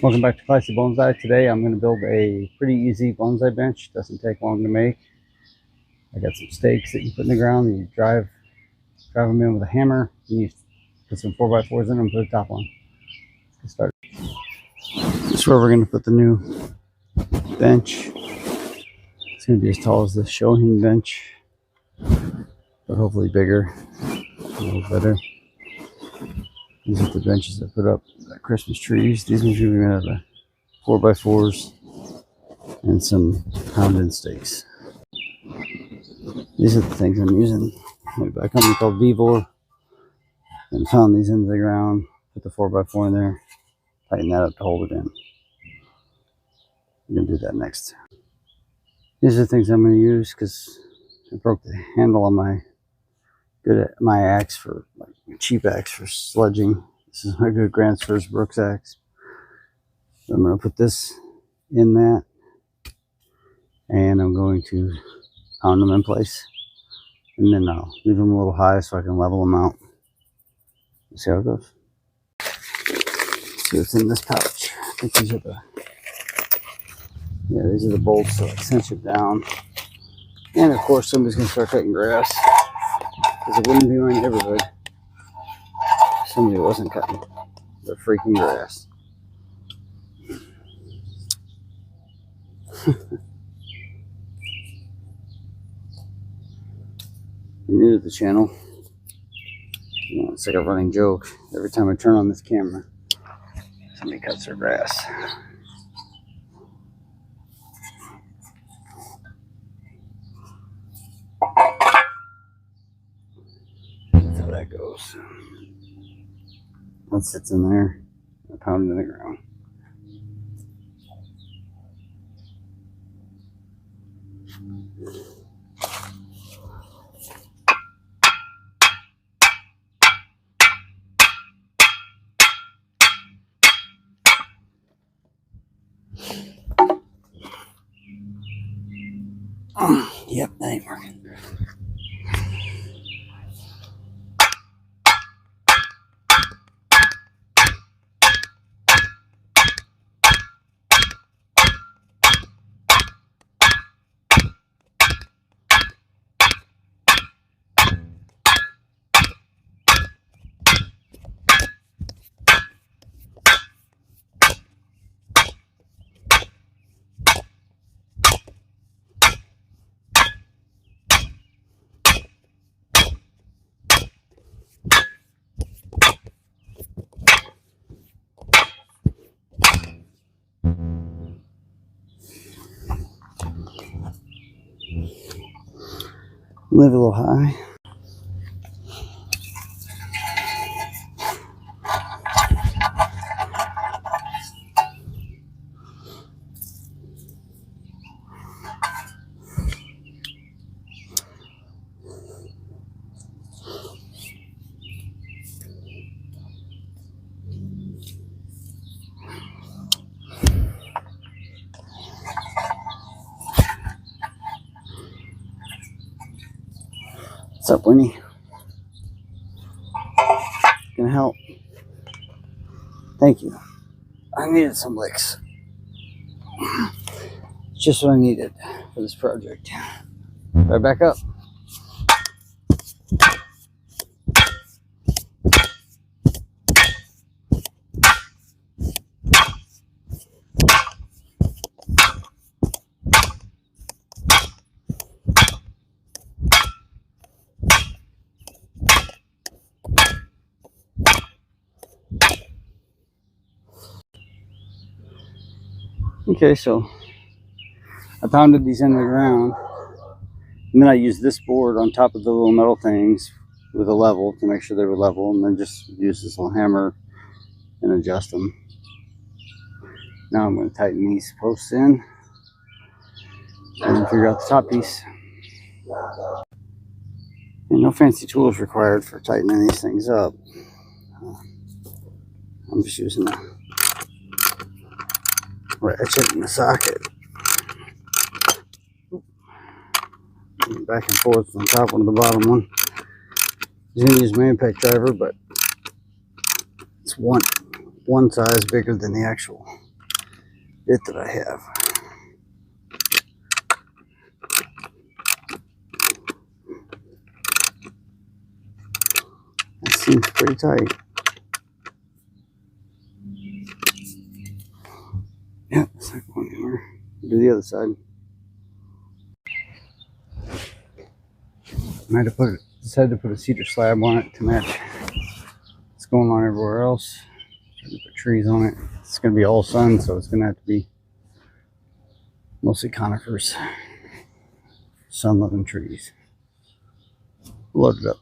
Welcome back to Classy Bonsai. Today I'm going to build a pretty easy bonsai bench. Doesn't take long to make. I got some stakes that you put in the ground. You drive them in with a hammer. And you put some 4x4s in them and put a top on. Let's get started. This is where we're going to put the new bench. It's going to be as tall as the showing bench, but hopefully bigger, a little better. These are the benches I put up, the Christmas trees. These ones are going to have the 4x4s and some pounded stakes. These are the things I'm using. By a company called Vivor, and found these into the ground. Put the 4x4 in there, tighten that up to hold it in. I'm going to do that next. These are the things I'm going to use because I broke the handle on my axe for like cheap axe for sledging. This is my good Grand's Brooks axe. So I'm going to put this in that, and I'm going to pound them in place, and then I'll leave them a little high so I can level them out. Let's see how it goes. Let's see what's in this pouch. I think these are the bolts, so I cinch it down. And of course somebody's going to start cutting grass, because it wouldn't be my neighborhood if somebody wasn't cutting the freaking grass. You're new to the channel, it's like a running joke. Every time I turn on this camera, somebody cuts their grass. That's how that goes. That sits in there, I pound it in the ground. Yep, that ain't working. Live a little high. What's up, Winnie? Gonna help? Thank you. I needed some licks. Just what I needed for this project. Right back up. Okay, so I pounded these into the ground, and then I used this board on top of the little metal things with a level to make sure they were level, and then just use this little hammer and adjust them. Now I'm going to tighten these posts in and figure out the top piece. And no fancy tools required for tightening these things up. I'm just using a ratchet in the socket. Back and forth on top one to the bottom one. I was going to use my impact driver, but it's one size bigger than the actual bit that I have. That seems pretty tight. Yeah, it's not going anywhere. Do the other side. I had to decided to put a cedar slab on it to match what's going on everywhere else. Tried to put trees on it. It's going to be all sun, so it's going to have to be mostly conifers, sun-loving trees. Load it up.